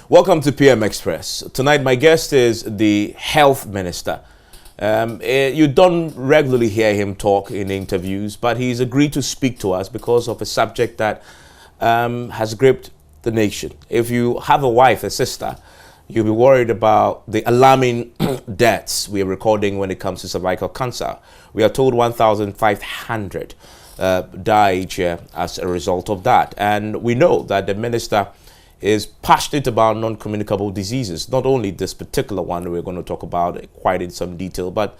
Welcome to PM Express. Tonight, my guest is the Health Minister. You don't regularly hear him talk in interviews, but he's agreed to speak to us because of a subject that has gripped the nation. If you have a wife, a sister, you'll be worried about the alarming deaths we are recording when it comes to cervical cancer. We are told 1,500 die each year as a result of that. And we know that the minister is passionate about non-communicable diseases, not only this particular one we're going to talk about quite in some detail, but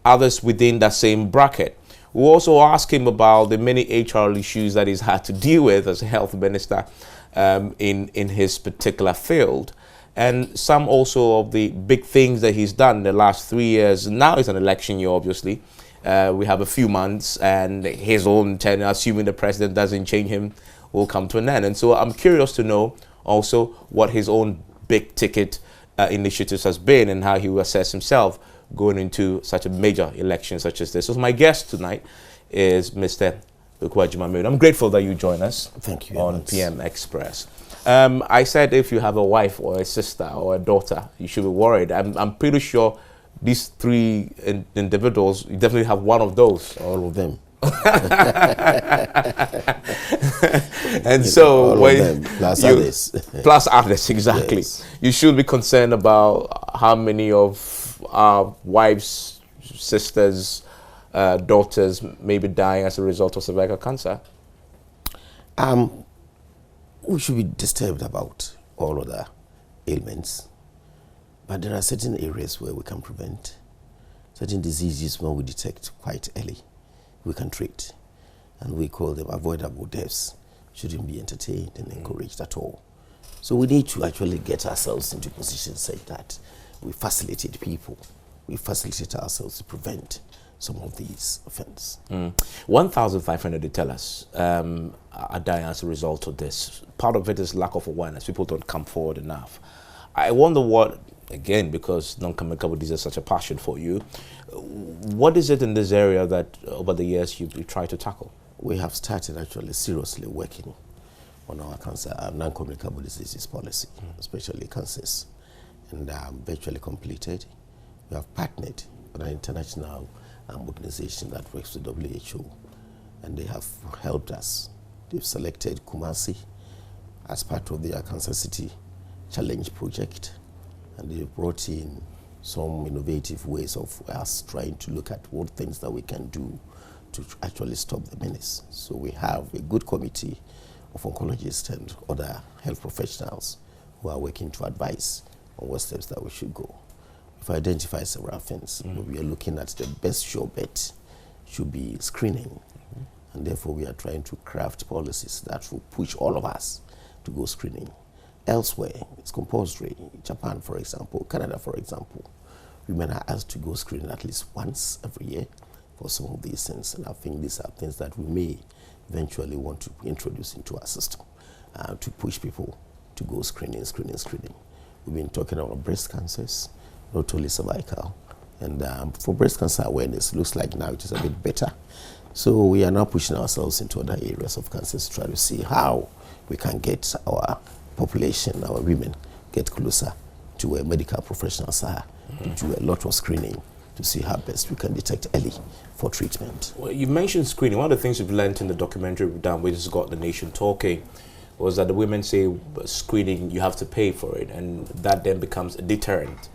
others within that same bracket. We'll also ask him about the many HR issues that he's had to deal with as a health minister in his particular field, and some also of the big things that he's done in the last 3 years. Now it's an election year, obviously. We have a few months, and his own tenure, assuming the president doesn't change him, will come to an end. And so I'm curious to know also what his own big ticket initiatives has been and how he will assess himself going into such a major election such as this. So my guest tonight is Mr. Ukwa-Agyeman. I'm grateful that you join us. Thank you on PM Express. I said if you have a wife or a sister or a daughter, you should be worried. I'm pretty sure these three individuals, you definitely have one of those. All of them. And so when plus others. Plus others, exactly. Yes. You should be concerned about how many of our wives, sisters, daughters may be dying as a result of cervical cancer. We should be disturbed about all other ailments, but there are certain areas where we can prevent certain diseases. When we detect quite early, we can treat, and we call them avoidable deaths. Shouldn't be entertained and encouraged at all. So we need to actually get ourselves into positions such that we facilitate people, we facilitate ourselves to prevent some of these offenses. 1,500, they tell us, are dying as a result of this. Part of it is lack of awareness. People don't come forward enough. I wonder what, again, because non-communicable disease is such a passion for you, what is it in this area that over the years you try to tackle? We have started actually seriously working on our cancer, non-communicable diseases policy, especially cancers, and virtually completed. We have partnered with an international organization that works with WHO, and they have helped us. They've selected Kumasi as part of their Cancer City Challenge project, and they've brought in some innovative ways of us trying to look at what things that we can do to actually stop the menace. So we have a good committee of oncologists and other health professionals who are working to advise on what steps that we should go. We've identified several things. We are looking at the best sure bet should be screening, and therefore we are trying to craft policies that will push all of us to go screening. Elsewhere, it's compulsory. Japan, for example, Canada, for example, women are asked to go screening at least once every year for some of these things. And I think these are things that we may eventually want to introduce into our system to push people to go screening. We've been talking about breast cancers, not only cervical. And for breast cancer awareness, looks like now it is a bit better. So we are now pushing ourselves into other areas of cancers to try to see how we can get our population, our women, get closer to where medical professionals are, to do a lot of screening to see how best we can detect early for treatment. Well, you mentioned screening. One of the things we've learned in the documentary we've done, which has got the nation talking, was that the women say screening, you have to pay for it, and that then becomes a deterrent.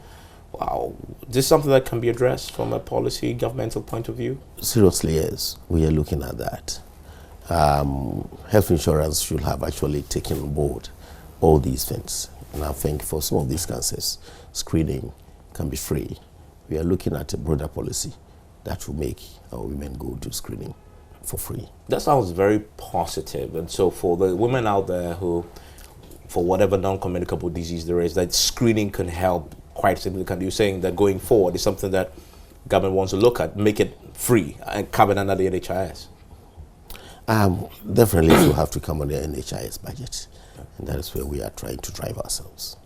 Wow. Is this something that can be addressed from a policy, governmental point of view? Seriously, yes. We are looking at that. Health insurance should have actually taken on board all these things. And I think for some of these cancers, screening can be free. We are looking at a broader policy that will make our women go to screening for free. That sounds very positive. And so for the women out there who, for whatever non-communicable disease there is, that screening can help quite significantly. You're saying that going forward is something that government wants to look at, make it free and covered under the NHIS. Definitely it will have to come on the NHIS budget. And that is where we are trying to drive ourselves.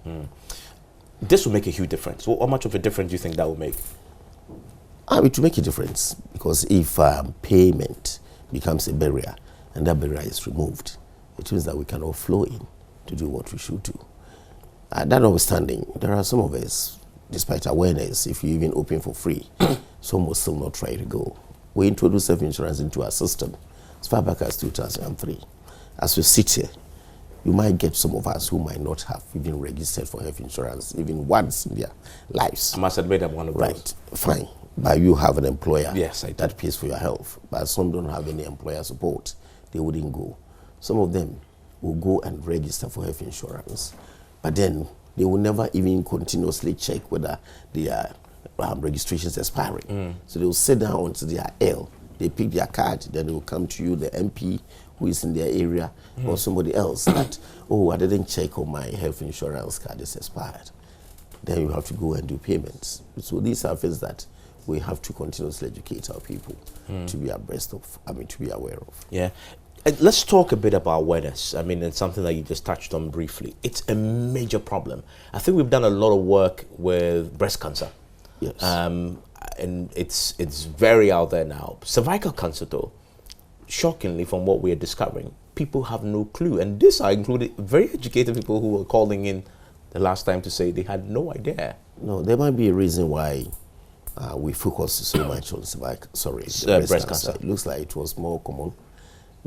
This will make a huge difference. How much of a difference do you think that will make? It will make a difference, because if payment becomes a barrier and that barrier is removed, it means that we can all flow in to do what we should do. That notwithstanding, there are some of us, despite awareness, if you even open for free, some will still not try to go. We introduced self-insurance into our system as far back as 2003. As we sit here, you might get some of us who might not have even registered for health insurance even once in their lives. I must admit I'm one of those. Right, fine. But you have an employer Yes, I do. that pays for your health. But some don't have any employer support. They wouldn't go. Some of them will go and register for health insurance, but then they will never even continuously check whether their registration is expiring. So they will sit down until they are ill. They pick their card, then they will come to you, the MP who is in their area, or somebody else that, oh, I didn't check on my health insurance card, it's expired. Then you have to go and do payments. So these are things that we have to continuously educate our people to be abreast of, to be aware of. Yeah. Let's talk a bit about awareness. I mean, it's something that you just touched on briefly. It's a major problem. I think we've done a lot of work with breast cancer. Yes. And it's very out there now. Cervical cancer, though, shockingly, from what we are discovering, people have no clue. And this I included very educated people who were calling in the last time to say they had no idea. No, there might be a reason why we focus so much on breast cancer. It looks like it was more common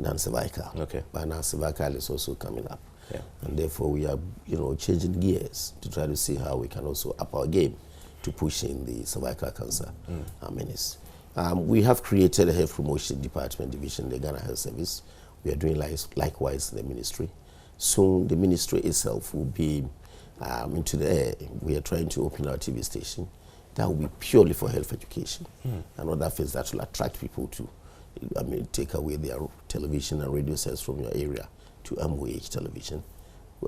than cervical. Okay. But now cervical is also coming up. Yeah. And therefore we are, changing gears to try to see how we can also up our game to push in the cervical cancer menace. We have created a health promotion department division in the Ghana Health Service. We are doing likewise in the ministry. Soon the ministry itself will be into the air. We are trying to open our TV station that will be purely for health education and other things that will attract people to take away their television and radio sets from your area to MOH television.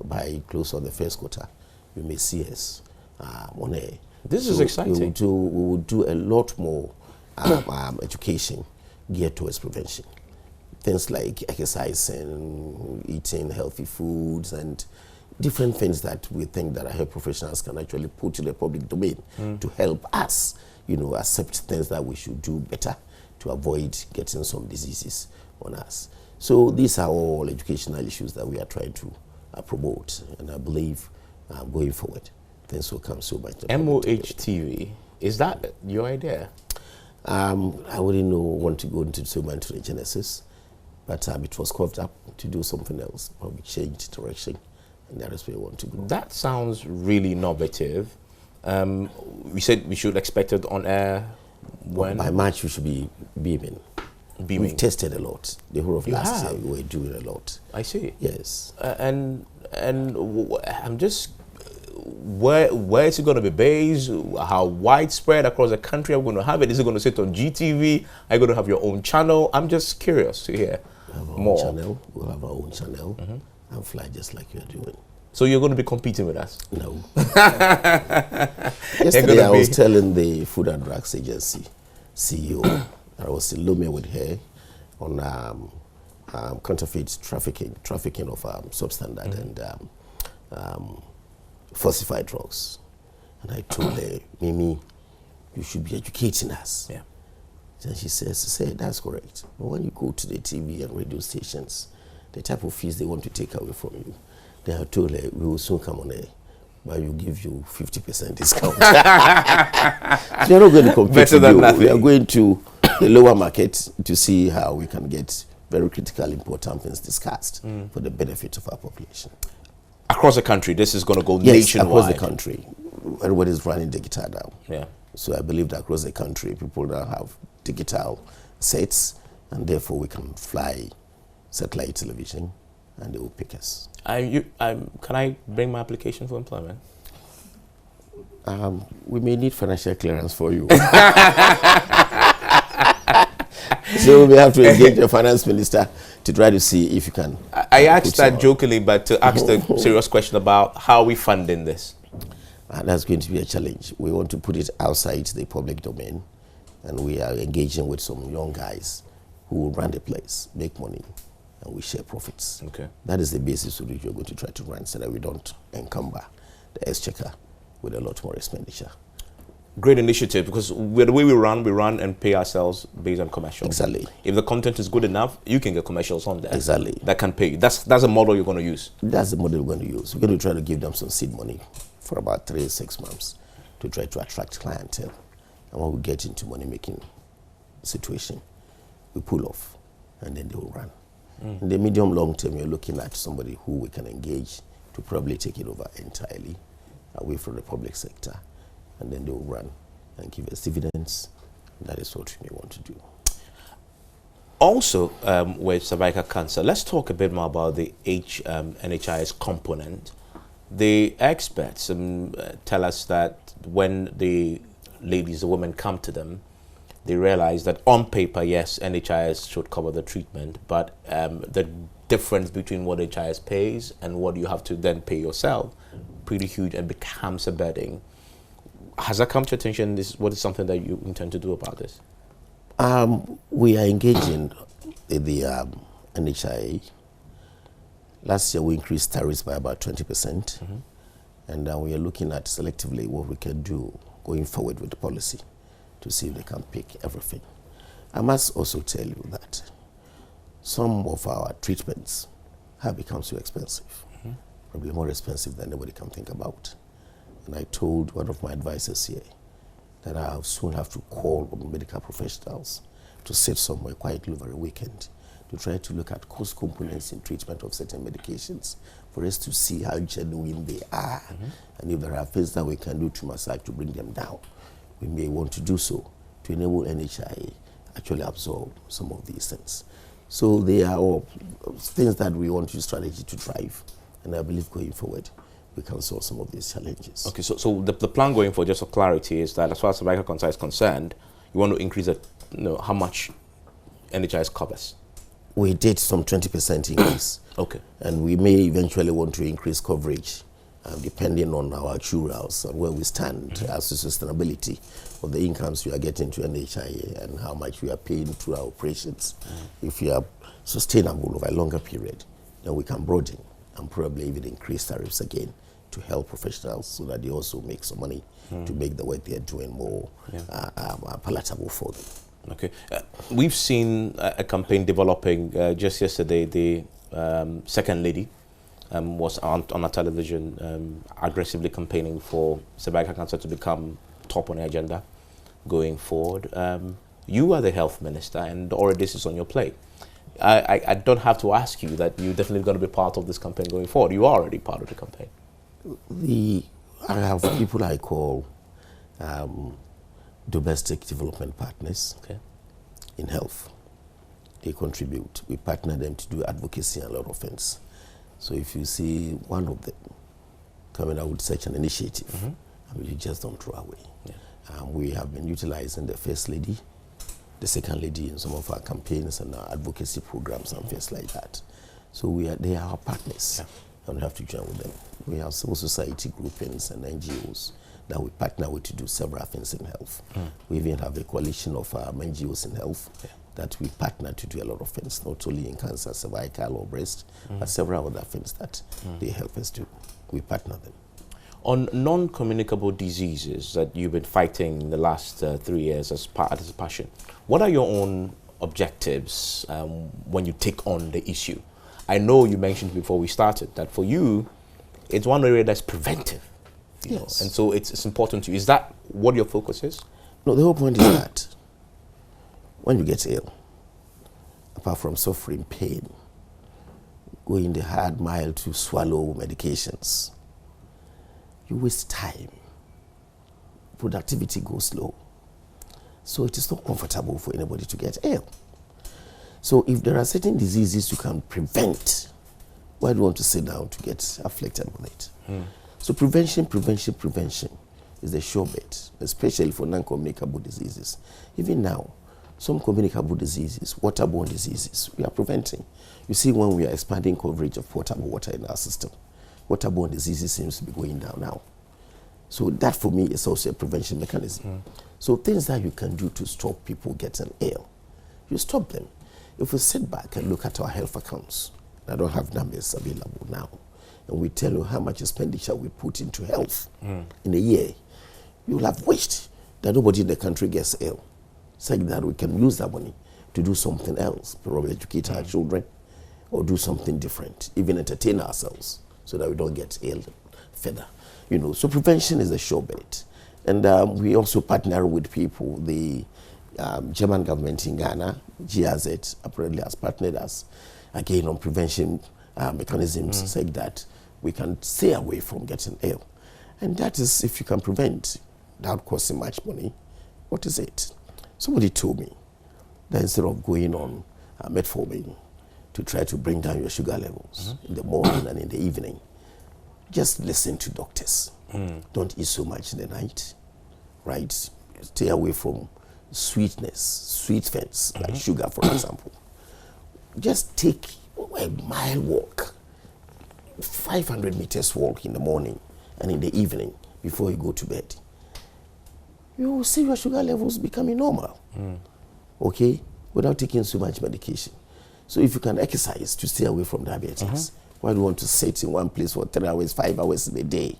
By close of the first quarter, you may see us on air. This is exciting. We will do a lot more education geared towards prevention. Things like exercising, eating healthy foods, and different things that we think that our health professionals can actually put in the public domain to help us, accept things that we should do better to avoid getting some diseases on us. So these are all educational issues that we are trying to promote, and I believe going forward, things will come so much. MOH TV, is that your idea? I wouldn't want to go into so much the genesis, but it was carved up to do something else, probably change direction, and that is where we want to go. That sounds really innovative. We said we should expect it on air when? By March, we should be beaming. We've tested a lot. The whole of last year, we were doing a lot. I see. Yes. And I'm just, where is it going to be based? How widespread across the country are we going to have it? Is it going to sit on GTV? Are you going to have your own channel? I'm just curious to hear more. Channel. We'll have our own channel and fly just like you're doing. So you're going to be competing with us? No. Yesterday I was telling the Food and Drugs Agency CEO that I was in Lome with her on counterfeit trafficking of substandard and falsified drugs. And I told her, Mimi, you should be educating us. Yeah. And she said, that's correct. But when you go to the TV and radio stations, the type of fees they want to take away from you, then I told her, we will soon come on air, but we'll give you 50% discount. So you're not going to compete. Better than nothing. We are going to the lower market to see how we can get very critical important things discussed for the benefit of our population. Across the country, this is going to go yes, nationwide. Across the country. Everybody's running digital now. Yeah. So I believe that across the country, people now have digital sets, and therefore we can fly satellite television, and they will pick us. Can I bring my application for employment? We may need financial clearance for you. So we have to engage the finance minister to try to see if you can. I asked that jokingly, but to ask the serious question about how we funding this. That's going to be a challenge. We want to put it outside the public domain, and we are engaging with some young guys who will run the place, make money, and we share profits. Okay. That is the basis of which we're going to try to run, so that we don't encumber the exchequer with a lot more expenditure. Great initiative, because with the way we run and pay ourselves based on commercials. Exactly. If the content is good enough, you can get commercials on there. Exactly. That can pay you. That's a model you're going to use. That's the model we're going to use. We're going to try to give them some seed money for about 3 to 6 months to try to attract clientele. And when we get into money-making situation, we pull off, and then they will run. In the medium long term, you're looking at somebody who we can engage to probably take it over entirely away from the public sector, and then they will run and give us dividends. That is what we may want to do. Also, with cervical cancer, let's talk a bit more about the NHIS component. The experts tell us that when the women come to them, they realize that on paper, yes, NHIS should cover the treatment, but the difference between what NHIS pays and what you have to then pay yourself, pretty huge, and becomes a burden. Has that come to your attention? What is something that you intend to do about this? We are engaging in the NHIA. Last year, we increased tariffs by about 20%, and we are looking at selectively what we can do going forward with the policy to see if they can pick everything. I must also tell you that some of our treatments have become so expensive, probably more expensive than anybody can think about. And I told one of my advisors here that I'll soon have to call on medical professionals to sit somewhere quietly over a weekend to try to look at cost components in treatment of certain medications for us to see how genuine they are. And if there are things that we can do to massage to bring them down, we may want to do so to enable NHIA actually absorb some of these things. So they are all things that we want to use strategy to drive, and I believe going forward we can solve some of these challenges. Okay, so the plan going forward, just for clarity, is that as far as cervical cancer is concerned, you want to increase how much NHIS covers? We did some 20% increase. Okay. And we may eventually want to increase coverage depending on our actuals and where we stand as to sustainability of the incomes we are getting to NHIA and how much we are paying through our operations. If we are sustainable over a longer period, then we can broaden and probably even increase tariffs again to help professionals so that they also make some money to make the work they are doing more palatable for them. Okay. We've seen a campaign developing just yesterday. The second lady was on a television aggressively campaigning for cervical cancer to become top on the agenda going forward. You are the health minister, and already this is on your plate. I don't have to ask you that you're definitely going to be part of this campaign going forward. You are already part of the campaign. I have people I call domestic development partners in health. They contribute. We partner them to do advocacy and a lot of things. So if you see one of them coming out with such an initiative, you just don't throw away. We have been utilizing the First Lady, the Second Lady in some of our campaigns and our advocacy programs and things like that. So they are our partners, and we have to join with them. We have civil society groupings and NGOs that we partner with to do several things in health. We even have a coalition of NGOs in health that we partner to do a lot of things, not only in cancer, cervical or breast, but several other things that they help us do. We partner them. On non-communicable diseases that you've been fighting in the last 3 years as a passion, what are your own objectives when you take on the issue? I know you mentioned before we started that for you, it's one area that's preventive. You know, and so it's important to you. Is that what your focus is? No, the whole point is that when you get ill, apart from suffering pain, going the hard mile to swallow medications, you waste time. Productivity goes low. So it is not comfortable for anybody to get ill. So if there are certain diseases you can prevent, why do you want to sit down to get afflicted with it? So prevention is the sure bet, especially for non-communicable diseases. Even now, some communicable diseases, waterborne diseases, we are preventing. You see, when we are expanding coverage of potable water in our system, waterborne diseases seems to be going down now. So that for me is also a prevention mechanism. So things that you can do to stop people getting ill, you stop them. If we sit back and look at our health accounts, I don't have numbers available now, and we tell you how much expenditure we put into health in a year, you'll have wished that nobody in the country gets ill, such that we can use that money to do something else, probably educate our children or do something different, even entertain ourselves so that we don't get ill further. You know, so prevention is a sure bet. And we also partner with people. The German government in Ghana, GRZ, apparently has partnered us again on prevention mechanisms, saying that we can stay away from getting ill. And that is, if you can prevent without costing much money, what is it? Somebody told me that instead of going on metformin to try to bring down your sugar levels in the morning and in the evening, just listen to doctors. Don't eat so much in the night, right? Stay away from sweetness, sweet fats, like sugar, for example. Just take a mile walk, 500 meters walk in the morning and in the evening before you go to bed. You will see your sugar levels becoming normal, okay, without taking so much medication. So if you can exercise to stay away from diabetes, why do you want to sit in one place for 3 hours, 5 hours in a day?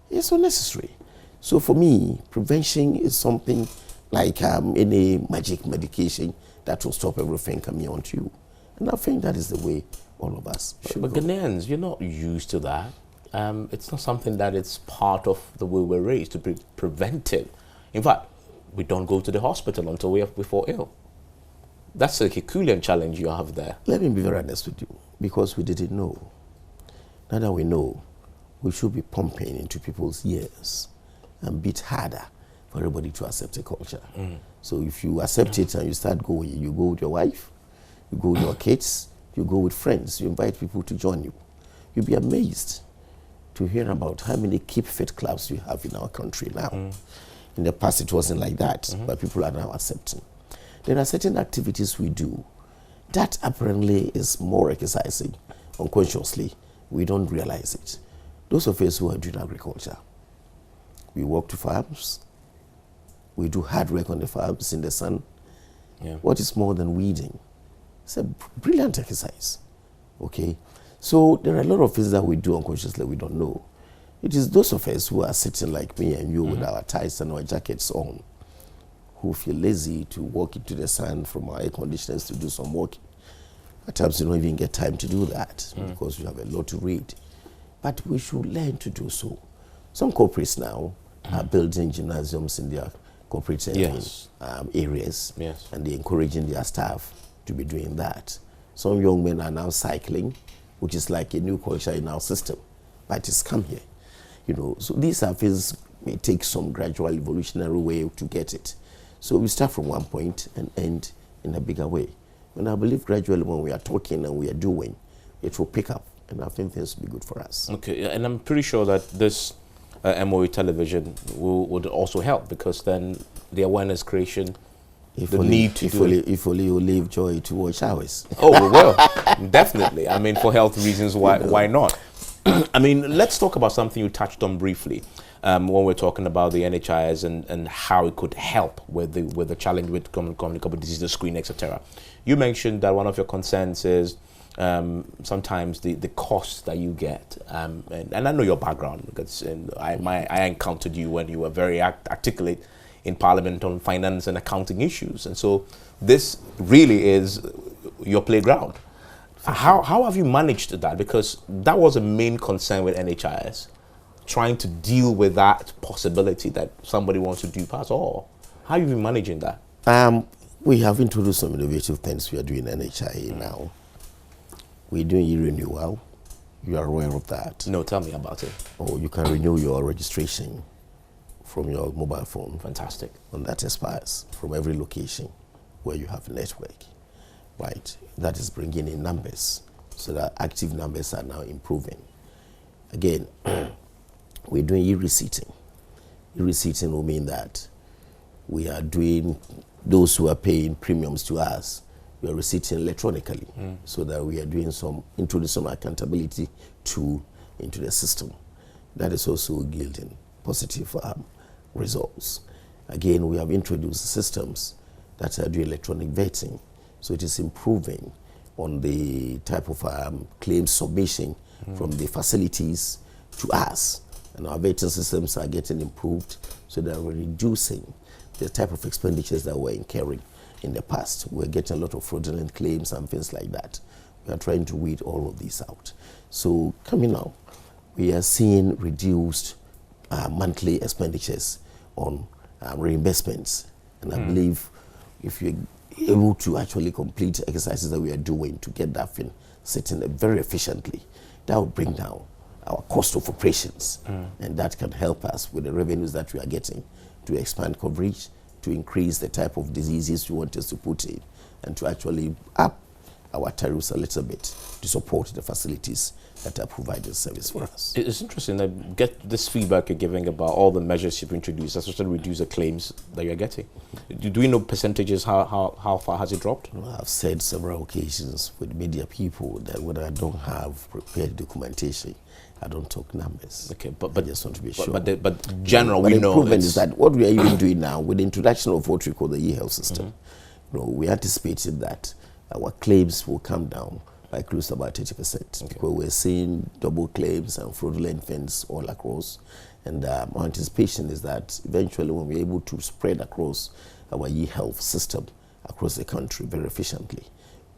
It's unnecessary. So for me, prevention is something like any magic medication that will stop everything coming onto you. And I think that is the way all of us should But go. Ghanaians, you're not used to that. It's not something that it's part of the way we're raised to be preventive. In fact, we don't go to the hospital until we fall ill. That's a Herculean challenge you have there. Let me be very honest with you, because we didn't know. Now that we know, we should be pumping into people's ears and beat harder for everybody to accept a culture. So if you accept it and you start going, you go with your wife, you go with your kids, you go with friends, you invite people to join you. You'll be amazed to hear about how many Keep Fit clubs we have in our country now. In the past, it wasn't like that, but people are now accepting. There are certain activities we do that apparently is more exercising unconsciously. We don't realize it. Those of us who are doing agriculture, we walk to farms, we do hard work on the farms in the sun. What is more than weeding? It's a brilliant exercise, okay? So there are a lot of things that we do unconsciously we don't know. It is those of us who are sitting like me and you with our ties and our jackets on, who feel lazy to walk into the sun from our air conditioners to do some walking. At times you don't even get time to do that because you have a lot to read. But we should learn to do so. Some corporates now are building gymnasiums in their corporate areas, and they're encouraging their staff to be doing that. Some young men are now cycling, which is like a new culture in our system, but it's come here. You know, so these are things may take some gradual evolutionary way to get it. So we start from one point and end in a bigger way. And I believe gradually when we are talking and we are doing, it will pick up, and I think things will be good for us. Okay, and I'm pretty sure that this MOE television would also help, because then the awareness creation, If the only, need to if do only, it. if only you leave Joy to watch ours. Oh, we will. Definitely. I mean, for health reasons, why not? I mean, let's talk about something you touched on briefly when we're talking about the NHIS and how it could help with the challenge with communicable disease, the screen, etc. You mentioned that one of your concerns is sometimes the cost that you get, and I know your background, because I encountered you when you were very articulate in Parliament on finance and accounting issues, and so this really is your playground. How have you managed that? Because that was a main concern with NHIS, trying to deal with that possibility that somebody wants to dupe us all. How have you been managing that? We have introduced some innovative things we are doing in NHIA now. We're doing e-renewal. You are aware of that. No, tell me about it. Or you can renew your registration from your mobile phone. Fantastic. And that expires from every location where you have a network, right? That is bringing in numbers, so that active numbers are now improving. Again, we're doing e-receipting. E-receipting will mean that we are doing, those who are paying premiums to us, we are receipting electronically, so that we are doing introducing some accountability tool into the system. That is also yielding positive results. Again, we have introduced systems that are doing electronic vetting, so it is improving on the type of claim submission from the facilities to us, And our vetting systems are getting improved so that we're reducing the type of expenditures that we're incurring in the past. We're getting a lot of fraudulent claims and things like that. We are trying to weed all of these out. So coming now, we are seeing reduced monthly expenditures on reimbursements. And I believe if you're able to actually complete exercises that we are doing to get that thing sitting very efficiently, that will bring down our cost of operations. And that can help us with the revenues that we are getting to expand coverage, to increase the type of diseases we want us to put in, and to actually up our tariffs a little bit to support the facilities that are providing service for us. It's interesting that get this feedback you're giving about all the measures you've introduced, especially reduce the claims that you're getting. Do we know percentages, how far has it dropped? Well, I've said several occasions with media people that when I don't have prepared documentation, I don't talk numbers. Okay, but I just want to be sure. But general, but we the know improvement is that what we are even doing now with the introduction of what we call the e-health system, we anticipated that our claims will come down by close to about 30%. Okay. Because we're seeing double claims and fraudulent things all across. And our anticipation is that eventually when we're able to spread across our e-health system across the country very efficiently,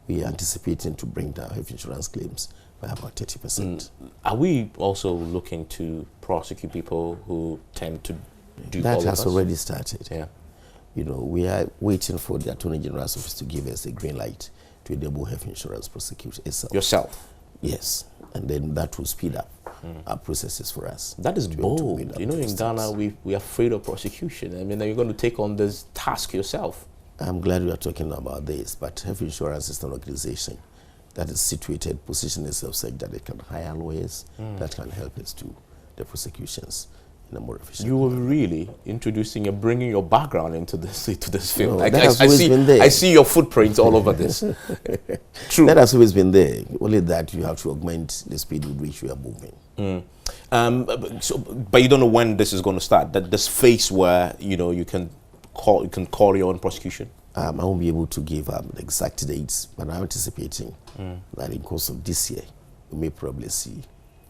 we are anticipating to bring down health insurance claims by about 30%. Are we also looking to prosecute people who tend to do that? That has already started. Yeah. You know, we are waiting for the Attorney General's office to give us a green light to enable health insurance prosecute itself. Yourself? Yes. And then that will speed up our processes for us. That is bold. You know, in Ghana, we are afraid of prosecution. I mean, you're going to take on this task yourself. I'm glad we are talking about this, but health insurance is an organization that is situated, position itself such that it can hire lawyers that can help us do the prosecutions in a more efficient You were really introducing and bringing your background into this field. No, that has always been there. I see your footprints all over this. True. That has always been there. Only that you have to augment the speed with which we are moving. But you don't know when this is going to start. That this phase where you can call your own prosecution. I won't be able to give the exact dates, but I'm anticipating that in course of this year, we may probably see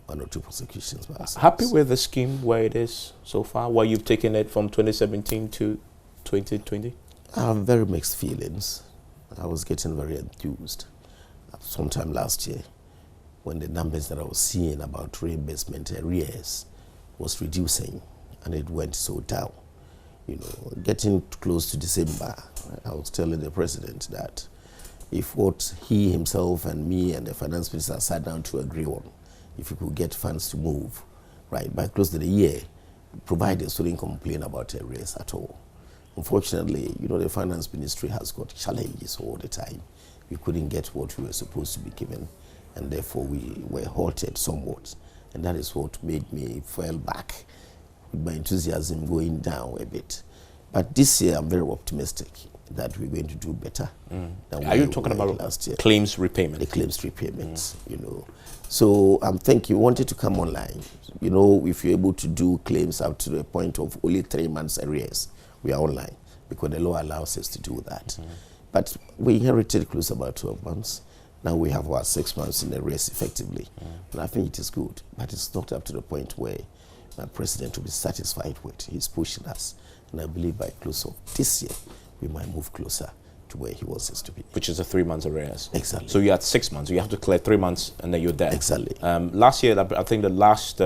1 or 2 prosecutions by ourselves. Happy with the scheme where it is so far, where you've taken it from 2017 to 2020? I have very mixed feelings. I was getting very enthused sometime last year when the numbers that I was seeing about reimbursement arrears was reducing and it went so down. You know, getting close to December, I was telling the president that if what he himself and me and the finance minister sat down to agree on, if we could get funds to move, right, by close to the year, providers wouldn't complain about arrears at all. Unfortunately, the finance ministry has got challenges all the time. We couldn't get what we were supposed to be given, and therefore we were halted somewhat. And that is what made me fall back, with my enthusiasm going down a bit. But this year, I'm very optimistic that we're going to do better than Are you talking about last year? Claims repayment? The claims repayments, So I'm thinking, we wanted to come online. If you're able to do claims up to the point of only 3 months arrears, we are online because the law allows us to do that. But we inherited close about 12 months. Now we have our 6 months in arrears effectively. And I think it is good, but it's not up to the point where my president will be satisfied with. He's pushing us. And I believe by close of this year, we might move closer to where he wants us to be. Which is a 3 months arrears. Exactly. So you're at 6 months. You have to clear 3 months and then you're there. Exactly. Last year, I think the last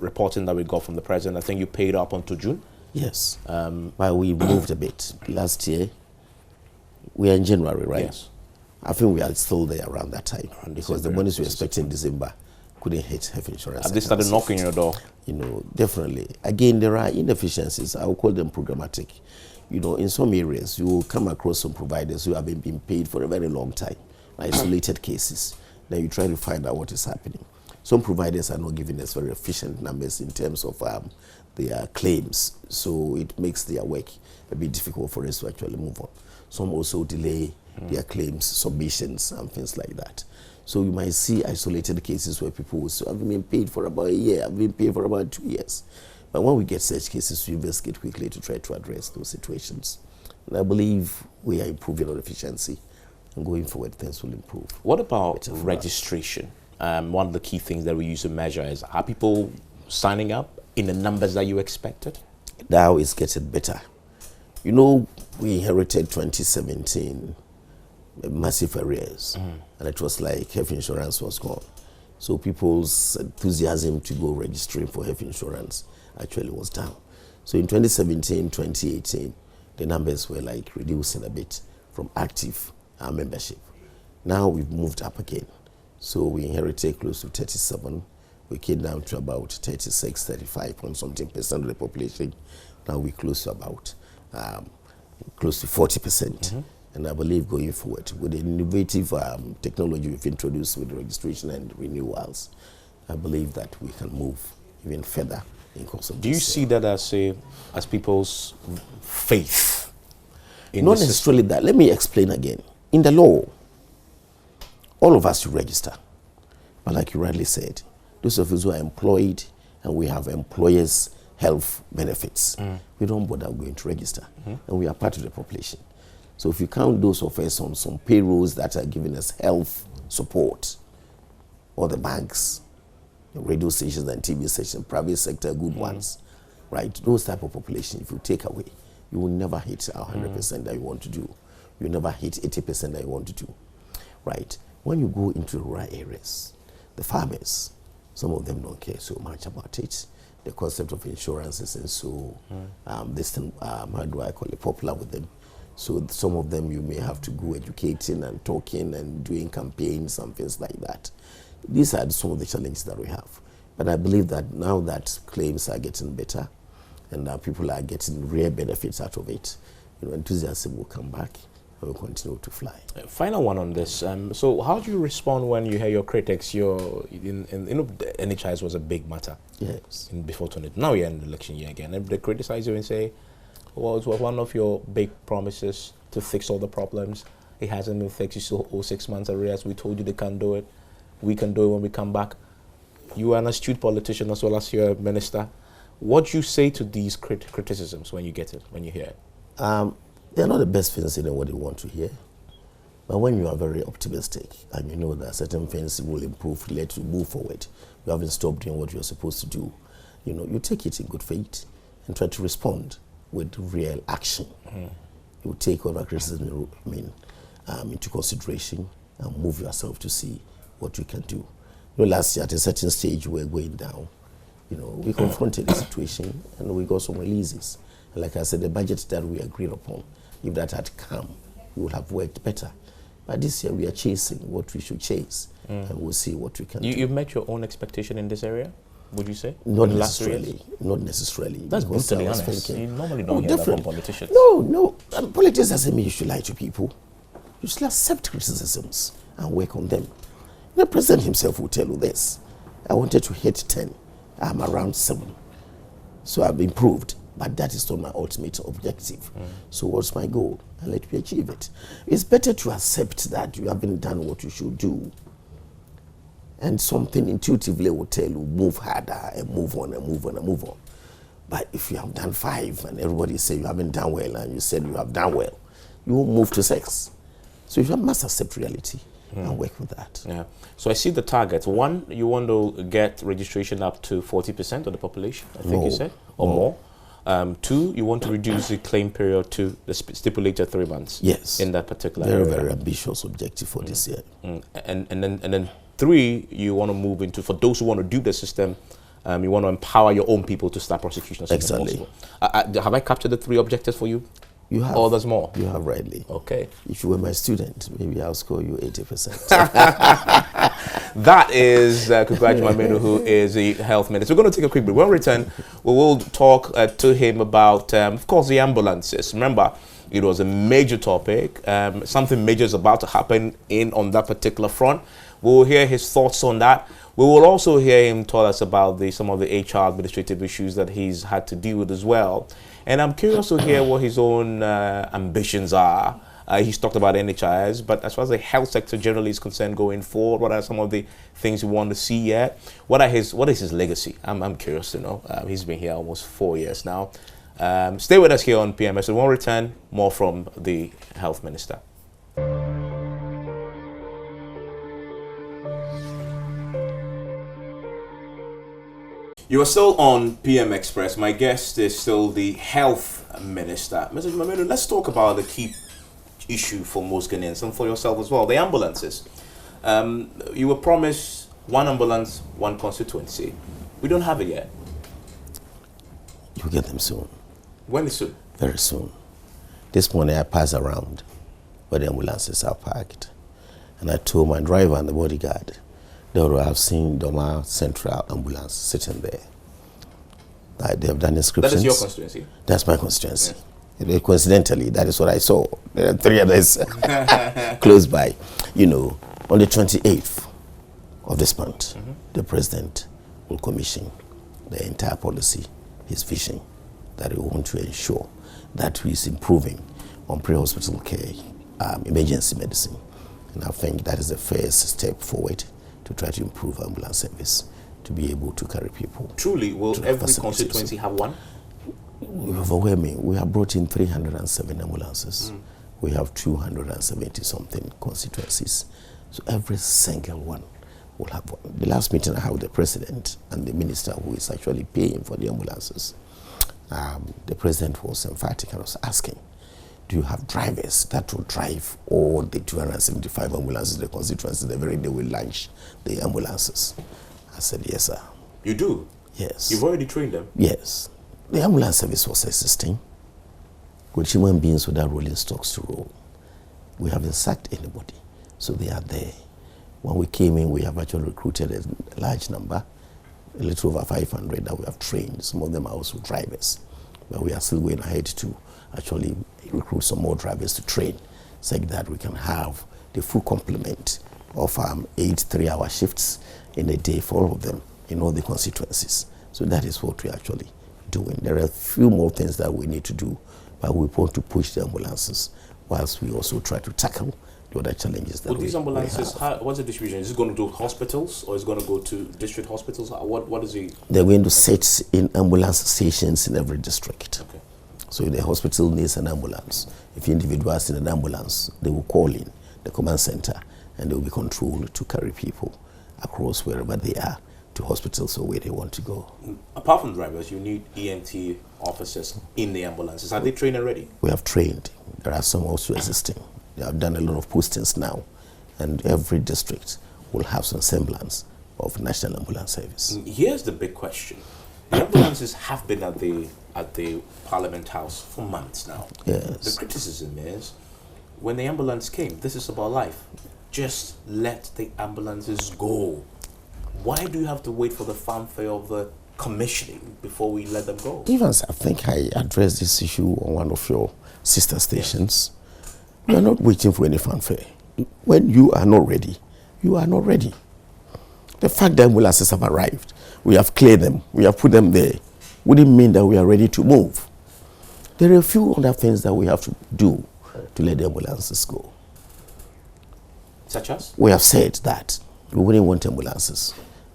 reporting that we got from the president, I think you paid up until June? Yes. But we moved a bit. Last year, we are in January, right? Yes. I think we are still there around that time because the monies we expected in December couldn't hit health insurance. Have they started knocking your door? Definitely. Again, there are inefficiencies. I will call them programmatic. In some areas, you will come across some providers who have been being paid for a very long time, isolated cases. Then you try to find out what is happening. Some providers are not giving us very efficient numbers in terms of their claims, so it makes their work a bit difficult for us to actually move on. Some also delay their claims, submissions, and things like that. So you might see isolated cases where people will say, I've been paid for about a year, I've been paid for about 2 years. But when we get such cases, we investigate quickly to try to address those situations. And I believe we are improving on efficiency, and going forward, things will improve. What about registration? One of the key things that we use to measure is, are people signing up in the numbers that you expected? Now it's getting better. You know, we inherited 2017 massive arrears, and it was like health insurance was gone. So people's enthusiasm to go registering for health insurance actually was down. So in 2017, 2018, the numbers were like reducing a bit from active membership. Now we've moved up again. So we inherited close to 37. We came down to about 36, 35 point something percent of the population. Now we're close to about close to 40%. And I believe going forward with the innovative technology we've introduced with registration and renewals, I believe that we can move even further in course of Do you see that as people's faith in Not the system? necessarily that. Let me explain again. In the law, all of us should register. But like you rightly said, those of us who are employed and we have employers' health benefits, we don't bother going to register. And we are part of the population. So if you count those of us on some payrolls that are giving us health support, or the banks, the radio stations and TV stations, private sector, good ones, right? Those type of population, if you take away, you will never hit 100% that you want to do. You will never hit 80% that you want to do, right? When you go into rural areas, the farmers, some of them don't care so much about it. The concept of insurance isn't so, how do I call it, popular with them. So some of them you may have to go educating and talking and doing campaigns and things like that. These are some of the challenges that we have. But I believe that now that claims are getting better and people are getting real benefits out of it, enthusiasm will come back and will continue to fly. Final one on this. So how do you respond when you hear your critics? NHIS was a big matter. Yes. Before 20. Now you're in the election year again. And they criticize you and say, well, it was one of your big promises to fix all the problems. It hasn't been fixed. You still owe 6 months arrears. We told you they can't do it. We can do it when we come back. You are an astute politician as well as you're a minister. What do you say to these criticisms when you get it, when you hear it? They're not the best things in what they want to hear. But when you are very optimistic and you know that certain things will improve, let you move forward, you haven't stopped doing what you're supposed to do, you take it in good faith and try to respond with real action. You take all that criticism into consideration and move yourself to see what you can do. Last year at a certain stage we were going down. We confronted the situation and we got some releases. And like I said, the budget that we agreed upon, if that had come, we would have worked better. But this year we are chasing what we should chase, and we'll see what we can do. You've met your own expectation in this area, would you say? Not necessarily. Not necessarily. That's brutally honest. You normally don't hear that from politicians. No. Politics doesn't mean you should lie to people. You should accept criticisms and work on them. The president himself will tell you this. I wanted to hit 10. I'm around 7. So I've improved. But that is not my ultimate objective. So what's my goal? And let me achieve it. It's better to accept that you haven't done what you should do. And something intuitively will tell you, move harder and move on and move on and move on. But if you have done 5 and everybody say you haven't done well and you said you have done well, you will move to 6. So you must accept reality and work with that. Yeah. So I see the targets. 1, you want to get registration up to 40% of the population, I think you said, or more. 2, you want to reduce the claim period to the stipulated 3 months. Yes. In that particular area. Very ambitious objective for this year. And then 3, you want to move into, for those who want to do the system, you want to empower your own people to start prosecution as soon as possible. Have I captured the 3 objectives for you? You have. Or there's more? You have rightly. Okay. If you were my student, maybe I'll score you 80%. That is Kwaku Agyeman-Manu, who is the health minister. We're going to take a quick break. When we return, we will talk to him about, of course, the ambulances. Remember, it was a major topic. Something major is about to happen on that particular front. We will hear his thoughts on that. We will also hear him tell us about some of the HR administrative issues that he's had to deal with as well. And I'm curious to hear what his own ambitions are. He's talked about NHIS, but as far as the health sector generally is concerned going forward, what are some of the things you want to see yet? What is his legacy? I'm curious to know. He's been here almost 4 years now. Stay with us here on PMS. We won't return more from the health minister. You are still on PM Express. My guest is still the Health Minister. Mr. Jumamedu, let's talk about the key issue for most Ghanaians and for yourself as well, the ambulances. You were promised one ambulance, one constituency. We don't have it yet. You'll get them soon. When is soon? Very soon. This morning I passed around where the ambulances are parked. And I told my driver and the bodyguard they would have seen Doma Central Ambulance sitting there. They have done inscriptions. That is your constituency? That's my constituency. Yes. Coincidentally, that is what I saw. There are 3 others close by. You know, on the 28th of this month, the president will commission the entire policy, his vision, that we want to ensure that he is improving on pre-hospital care, emergency medicine. And I think that is the first step forward to try to improve ambulance service, to be able to carry people. Truly, will every constituency have one? Overwhelming. We have brought in 307 ambulances. We have 270 something constituencies. So every single one will have one. The last meeting I had with the president and the minister who is actually paying for the ambulances, the president was emphatic and was asking, do you have drivers that will drive all the 275 ambulances in the constituency the very day we launch the ambulances? I said, yes, sir. You do? Yes. You've already trained them? Yes. The ambulance service was existing with human beings without rolling stocks to roll. We haven't sacked anybody, so they are there. When we came in, we have actually recruited a large number, a little over 500 that we have trained. Some of them are also drivers, but we are still going ahead to actually recruit some more drivers to train, so that we can have the full complement of 8 3-hour shifts in a day for all of them in all the constituencies. So that is what we're actually doing. There are a few more things that we need to do, but we want to push the ambulances whilst we also try to tackle the other challenges that these ambulances, what's the distribution? Is it going to do hospitals or is it going to go to district hospitals? What is it? They're going to sit in ambulance stations in every district. Okay. So if the hospital needs an ambulance, if individuals in an ambulance, they will call in the command center and they will be controlled to carry people across wherever they are to hospitals or where they want to go. Apart from drivers, you need EMT officers in the ambulances. Are they trained already? We have trained. There are some also existing. They have done a lot of postings now, and every district will have some semblance of national ambulance service. Here's the big question. The ambulances have been at the Parliament House for months now. Yes. The criticism is, when the ambulance came, this is about life. Just let the ambulances go. Why do you have to wait for the fanfare of the commissioning before we let them go? Evans, I think I addressed this issue on one of your sister stations. Yes. We are not waiting for any fanfare. When you are not ready, you are not ready. The fact that ambulances have arrived, we have cleared them, we have put them there, wouldn't mean that we are ready to move. There are a few other things that we have to do to let the ambulances go. Such as? We have said that we wouldn't want ambulances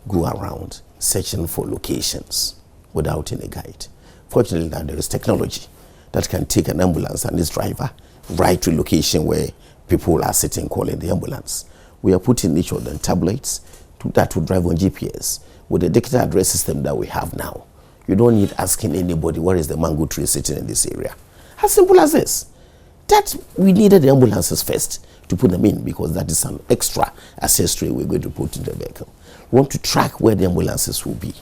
go around searching for locations without any guide. Fortunately, now there is technology that can take an ambulance and its driver right to a location where people are sitting calling the ambulance. We are putting each of them tablets that will drive on GPS with the digital address system that we have now. You don't need asking anybody where is the mango tree sitting in this area. As simple as this. That we needed the ambulances first to put them in because that is an extra accessory we're going to put in the vehicle. We want to track where the ambulances will be.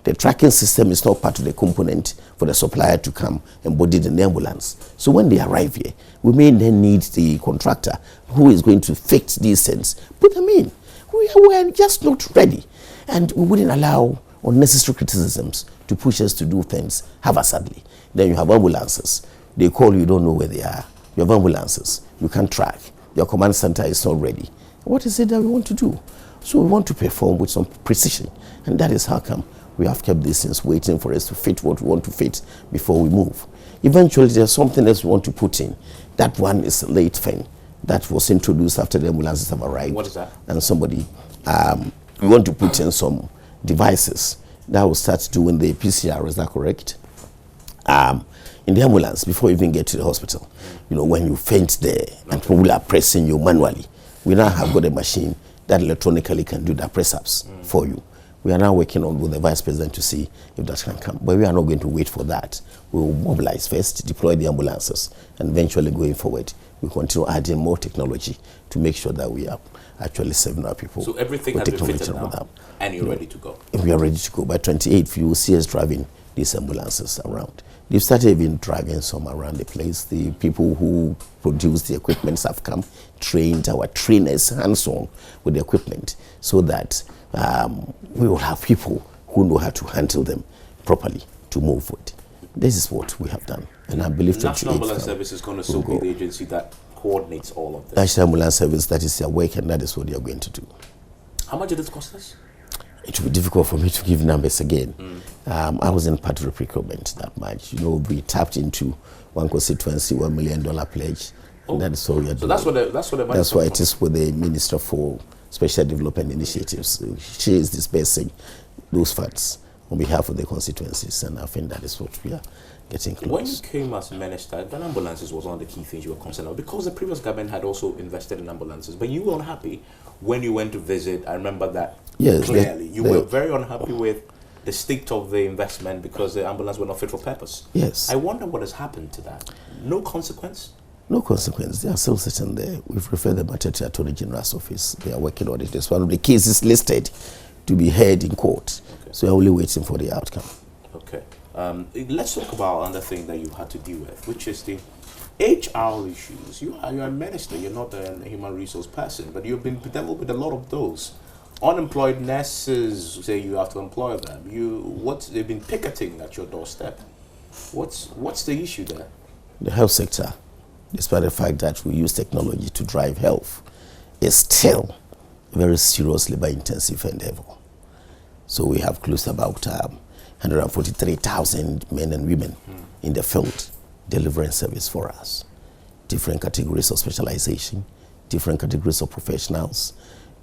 The tracking system is not part of the component for the supplier to come embodied in the ambulance. So when they arrive here, we may then need the contractor who is going to fix these things, put them in. We are just not ready. And we wouldn't allow unnecessary criticisms to push us to do things haphazardly. Then you have ambulances. They call you, don't know where they are. You have ambulances. You can't track. Your command center is not ready. What is it that we want to do? So we want to perform with some precision. And that is how come we have kept these things waiting for us to fit what we want to fit before we move. Eventually, there's something else we want to put in. That one is a late thing that was introduced after the ambulances have arrived. What is that? And somebody, we want to put in some devices that will start doing the PCR, is that correct? In the ambulance, before you even get to the hospital, you know, when you faint there and people are pressing you manually, we now have got a machine that electronically can do the press ups for you. We are now working on with the Vice President to see if that can come. But we are not going to wait for that. We will mobilize first, deploy the ambulances, and eventually going forward, we continue adding more technology to make sure that we are actually serving our people. So everything has been fitted now, and you're ready to go? We are ready to go. By 28th, you will see us driving these ambulances around. They've started even driving some around the place. The people who produce the equipment have come, trained our trainers hands-on with the equipment, so that we will have people who know how to handle them properly to move with. This is what we have done. And I believe National Ambulance Service is going to still be the agency that coordinates all of this. National Ambulance Service, that is their work, and that is what they are going to do. How much did it cost us? It will be difficult for me to give numbers again. I wasn't part of the procurement that much. You know, we tapped into one constituency, $1 million pledge. Oh. And that is all we are doing. So that's why it is with the Minister for Special Development Initiatives. She is dispersing those funds on behalf of the constituencies, and I think that is what we are getting close. When you came as minister, then ambulances was one of the key things you were concerned about, because the previous government had also invested in ambulances, but you were unhappy when you went to visit. I remember that clearly. You were very unhappy with the state of the investment because the ambulance were not fit for purpose. Yes. I wonder what has happened to that. No consequence? No consequence. They are still sitting there. We've referred the matter to the Attorney General's office. They are working on it. It's one of the cases listed to be heard in court. Okay. So we're only waiting for the outcome. Okay. Let's talk about another thing that you had to deal with, which is the HR issues. You're a minister. You're not a human resource person, but you've been dealt with a lot of those. Unemployed nurses, say you have to employ them. They've been picketing at your doorstep. What's the issue there? The health sector, despite the fact that we use technology to drive health, is still very serious labor-intensive endeavor. So we have close to about 143,000 men and women in the field delivering service for us. Different categories of specialization, different categories of professionals,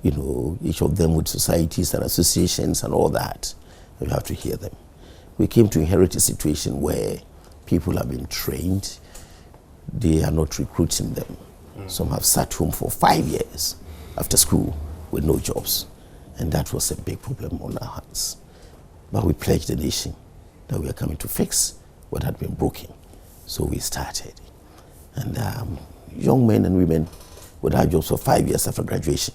you know, each of them with societies and associations and all that. You have to hear them. We came to inherit a situation where people have been trained, they are not recruiting them. Some have sat home for 5 years after school with no jobs. And that was a big problem on our hands. But we pledged the nation that we are coming to fix what had been broken. So we started. And young men and women would have jobs for 5 years after graduation.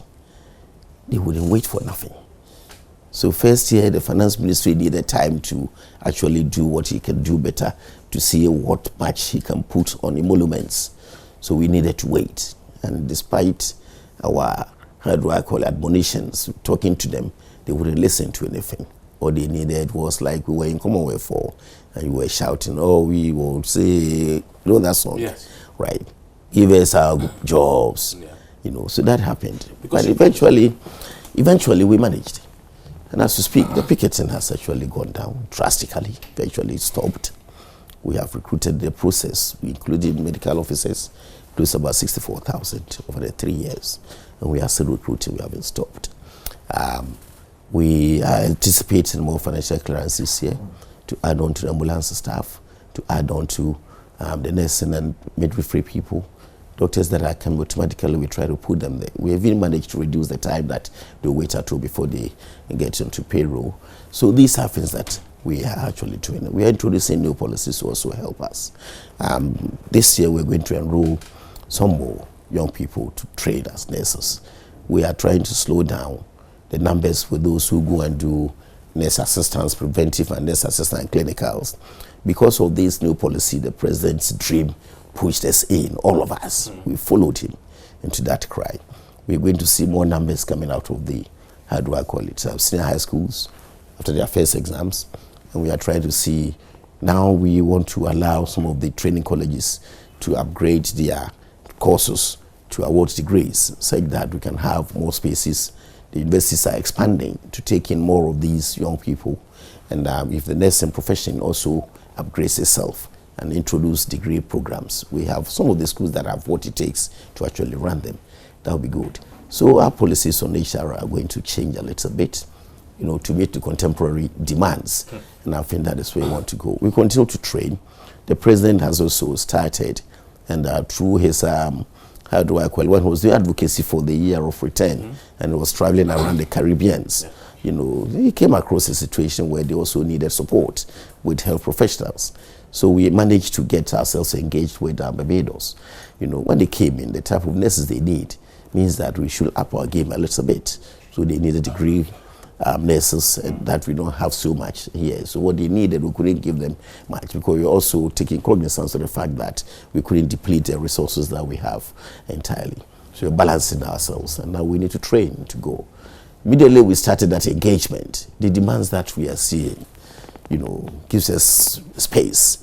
They wouldn't wait for nothing. So first year, the finance ministry needed time to actually do what he can do better, to see what much he can put on emoluments. So we needed to wait. And despite our, admonitions, talking to them, they wouldn't listen to anything. All they needed was like we were in Commonwealth for, and you were shouting, oh, we will say, you know that song? Yes. Right. Give us our jobs. Yeah. You know, so that happened. Because but eventually we managed. And as we speak, the picketing has actually gone down drastically, eventually stopped. We have recruited the process, we included medical officers, close to about 64,000 over the 3 years. And we are still recruiting, we haven't stopped. We are anticipating more financial clearances here to add on to the ambulance staff, to add on to the nursing and midwifery people. Doctors that are coming automatically, we try to put them there. We have even managed to reduce the time that they wait at all before they get into payroll. So these are things that we are actually doing. We are introducing new policies to also help us. This year we're going to enroll some more young people to train as nurses. We are trying to slow down the numbers with those who go and do nurse assistants, preventive and nurse assistant clinicals. Because of this new policy, the president's dream pushed us in, all of us. We followed him into that cry. We're going to see more numbers coming out of the, senior high schools after their first exams. And we are trying to see, now we want to allow some of the training colleges to upgrade their courses to award degrees, such that we can have more spaces. The universities are expanding to take in more of these young people. And if the nursing profession also upgrades itself and introduce degree programs, we have some of the schools that have what it takes to actually run them. That would be good. So our policies on HR are going to change a little bit, you know, to meet the contemporary demands. And I think that is where we want to go. We continue to train. The president has also started, and through his, when he was doing advocacy for the year of return, and was traveling around the Caribbeans, you know, they came across a situation where they also needed support with health professionals. So we managed to get ourselves engaged with Barbados. You know, when they came in, the type of nurses they need means that we should up our game a little bit. So they need a degree nurses that we don't have so much here. So what they needed, we couldn't give them much because we're also taking cognizance of the fact that we couldn't deplete the resources that we have entirely. So we're balancing ourselves, and now we need to train to go. Immediately we started that engagement. The demands that we are seeing, you know, gives us space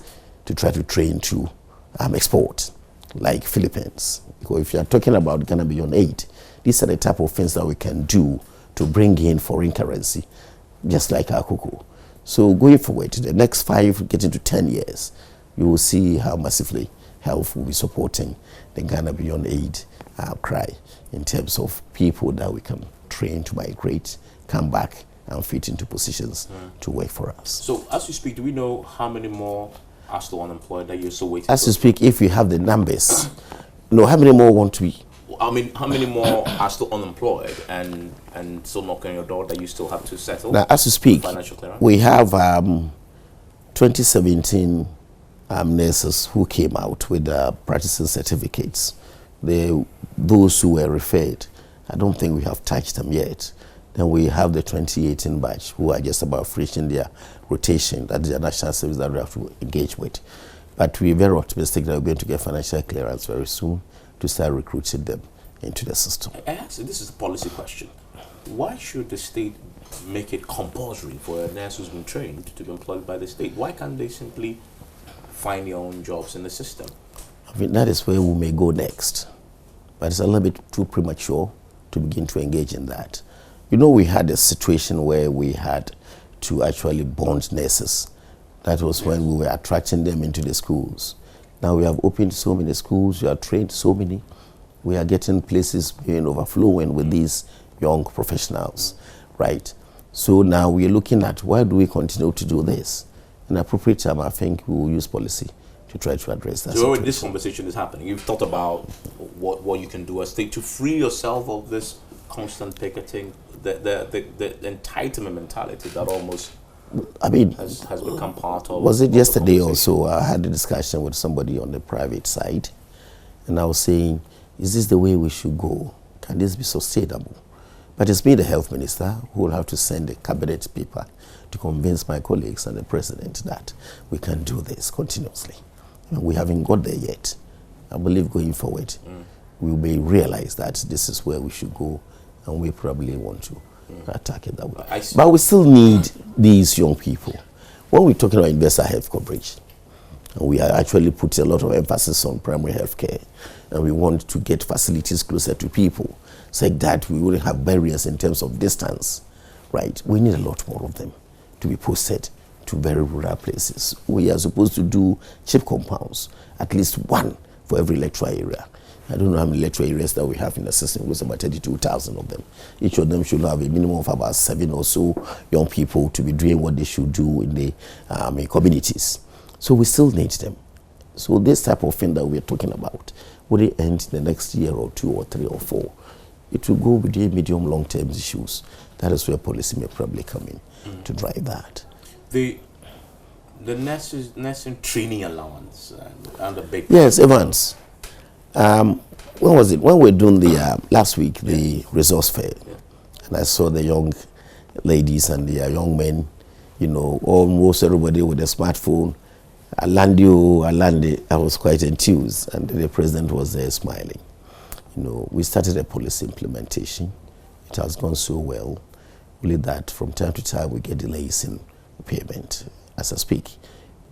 to try to train to export, like Philippines. Because if you are talking about Ghana Beyond Aid, these are the type of things that we can do to bring in foreign currency, just like our cocoa. So going forward, the next 5, getting to 10 years, you will see how massively health will be supporting the Ghana Beyond Aid cry in terms of people that we can train to migrate, come back, and fit into positions to work for us. So as you speak, do we know how many more are still unemployed that you're still waiting? As you speak, if we have the numbers, no, how many more want to be? I mean, how many more are still unemployed and still knocking on your door that you still have to settle? Now, as you speak, we have 2017 nurses who came out with practicing certificates. Those who were referred, I don't think we have touched them yet. Then we have the 2018 batch who are just about finishing their rotation. That is the national service that we have to engage with. But we're very optimistic that we're going to get financial clearance very soon to start recruiting them into the system. Actually, this is a policy question. Why should the state make it compulsory for a nurse who's been trained to be employed by the state? Why can't they simply find their own jobs in the system? I mean, that is where we may go next. But it's a little bit too premature to begin to engage in that. You know, we had a situation where we had to actually bond nurses. That was when we were attracting them into the schools. Now we have opened so many schools, we have trained so many. We are getting places being overflowing with these young professionals, right? So now we are looking at why do we continue to do this? In appropriate time, I think we will use policy to try to address that. So this conversation is happening. You've thought about what you can do as state to free yourself of this constant picketing, the entitlement mentality that almost has become part of. Was it yesterday also? I had a discussion with somebody on the private side, and I was saying, is this the way we should go? Can this be sustainable? But it's me, the health minister, who will have to send a cabinet paper to convince my colleagues and the president that we can do this continuously. And we haven't got there yet. I believe going forward, we may realize that this is where we should go, and we probably want to attack it that way. But we still need these young people. When we're talking about universal health coverage, and we are actually putting a lot of emphasis on primary health care, and we want to get facilities closer to people, so that we wouldn't have barriers in terms of distance, right? We need a lot more of them to be posted to very rural places. We are supposed to do chip compounds, at least one for every electoral area. I don't know how many electoral areas that we have in the system. It's about 32,000 of them. Each of them should have a minimum of about 7 or so young people to be doing what they should do in the communities. So we still need them. So this type of thing that we're talking about, will it end in the next year or 2 or 3 or 4? It will go with the medium long-term issues. That is where policy may probably come in to drive that. The nursing training allowance and the big... Yes, Evans. When was it? When we were doing the, last week, the resource fair, and I saw the young ladies and the young men, you know, almost everybody with a smartphone, Alande, I was quite enthused, and the president was there smiling. You know, we started a policy implementation. It has gone so well, only that from time to time we get delays in payment. As I speak,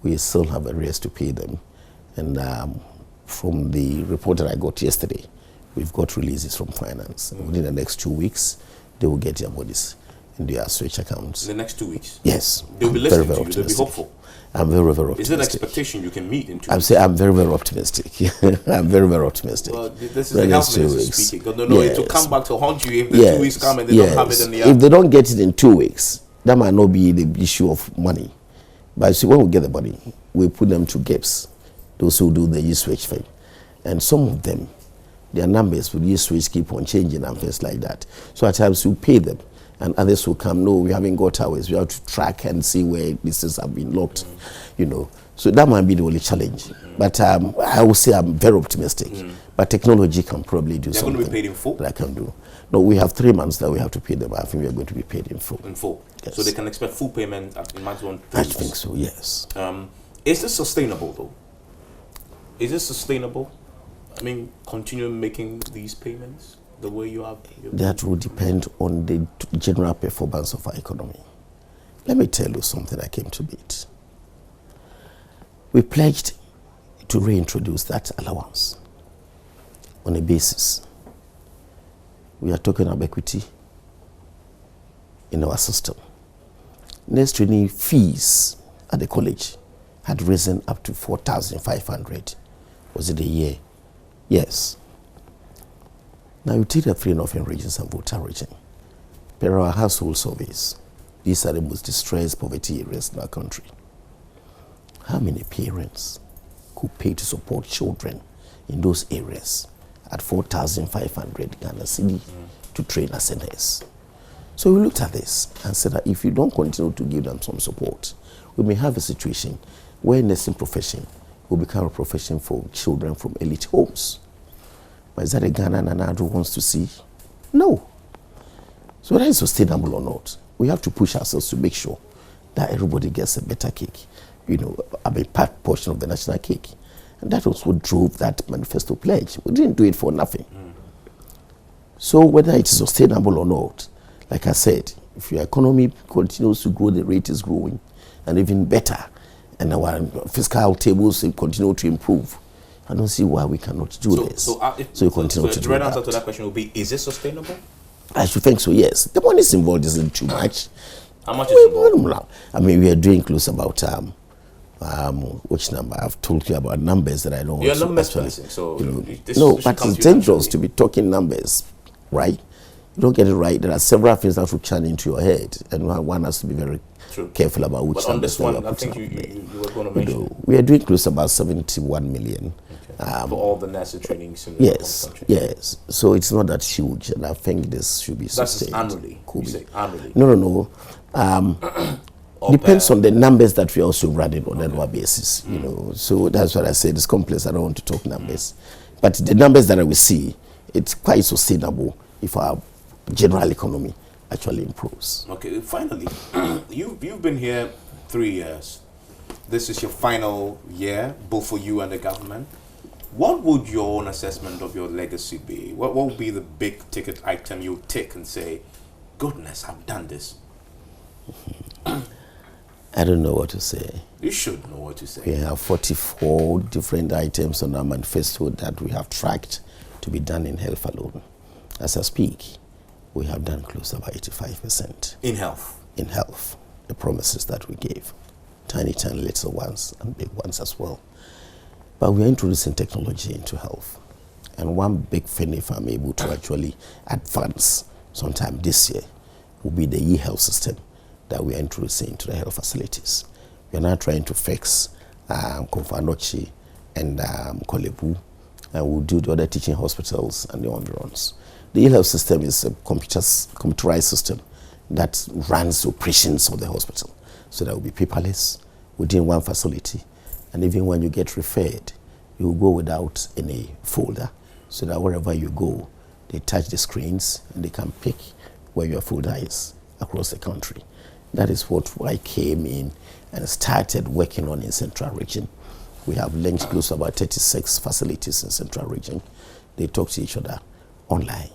we still have arrears to pay them. And from the report that I got yesterday, we've got releases from finance. Within the next 2 weeks, they will get their monies in their switch accounts. In the next 2 weeks? Yes. They'll be listening to you, they'll be hopeful. I'm very, very optimistic. Is it an expectation you can meet in 2 weeks? I'm very, very optimistic. I'm very, very optimistic. Well, this is the health minister speaking. No, it will come back to haunt you if the 2 weeks come and they don't have it in the If they don't get it in 2 weeks, that might not be the issue of money. But see, when we get the money, we put them to GAPs, those who do the e-switch thing. And some of them, their numbers with e-switch keep on changing and things like that. So at times you pay them, and others will come, no, we haven't got ours. We have to track and see where things have been locked, you know. So that might be the only challenge. But I will say I'm very optimistic. But technology can probably do something. They're going to be paid in full? That I can do. No, we have 3 months that we have to pay them. I think we are going to be paid in full. In full? Yes. So they can expect full payment in maximum 3 I months? think so, yes. Is this sustainable, though? Is this sustainable? I mean, continue making these payments the way you have? That will depend on the general performance of our economy. Let me tell you something I came to meet. We pledged to reintroduce that allowance on a basis. We are talking about equity in our system. Next training fees at the college had risen up to 4,500. Was it a year? Yes. Now you take the 3 northern regions and Volta region. Per our household surveys, these are the most distressed poverty areas in our country. How many parents could pay to support children in those areas at 4,500 Ghana cedi to train as a nurse? So we looked at this and said that if you don't continue to give them some support, we may have a situation where nursing profession will become a profession for children from elite homes. But is that a Ghana Nana wants to see? No. So whether it's sustainable or not, we have to push ourselves to make sure that everybody gets a better cake. You know, part portion of the national cake. And that was what drove that manifesto pledge. We didn't do it for nothing. So whether it is sustainable or not, like I said, if your economy continues to grow, the rate is growing, and even better, and our fiscal tables continue to improve, I don't see why we cannot do this. So you continue to do that. The right answer to that question will be, is it sustainable? I should think so, yes. The money involved isn't too much. How much is involved? I mean, we are doing close about which number? I've told you about numbers that I don't want to actually. So you know, but it's dangerous to be talking numbers, right? You don't get it right. There are several things that will churn into your head, and one has to be very careful about which numbers you are putting. I think you were going to mention. We are doing close about 71 million. For all the nursery trainings in the country. Yes. So it's not that huge, and I think this should be sustained. That's annually. You say annually. No. Depends on the numbers that we are also running on an annual basis, you know. So that's what I said. It's complex. I don't want to talk numbers, but the numbers that I will see, it's quite sustainable if our general economy actually improves. Okay. Finally, you've been here 3 years. This is your final year, both for you and the government. What would your own assessment of your legacy be? What would be the big ticket item you take and say, goodness, I've done this? I don't know what to say. You should know what to say. We have 44 different items on our manifesto that we have tracked to be done in health alone. As I speak, we have done close to about 85%. In health? In health. The promises that we gave. Tiny little ones and big ones as well. But we are introducing technology into health. And one big thing, if I'm able to actually advance sometime this year, will be the e-health system that we are introducing into the health facilities. We are now trying to fix Komfo Anokye and Korle Bu, and we'll do the other teaching hospitals and the environs. The e-health system is a computerized system that runs the operations of the hospital. So that will be paperless within one facility. And even when you get referred, you will go without any folder, so that wherever you go, they touch the screens and they can pick where your folder is across the country. That is what I came in and started working on in Central Region. We have linked close to about 36 facilities in Central Region. They talk to each other online,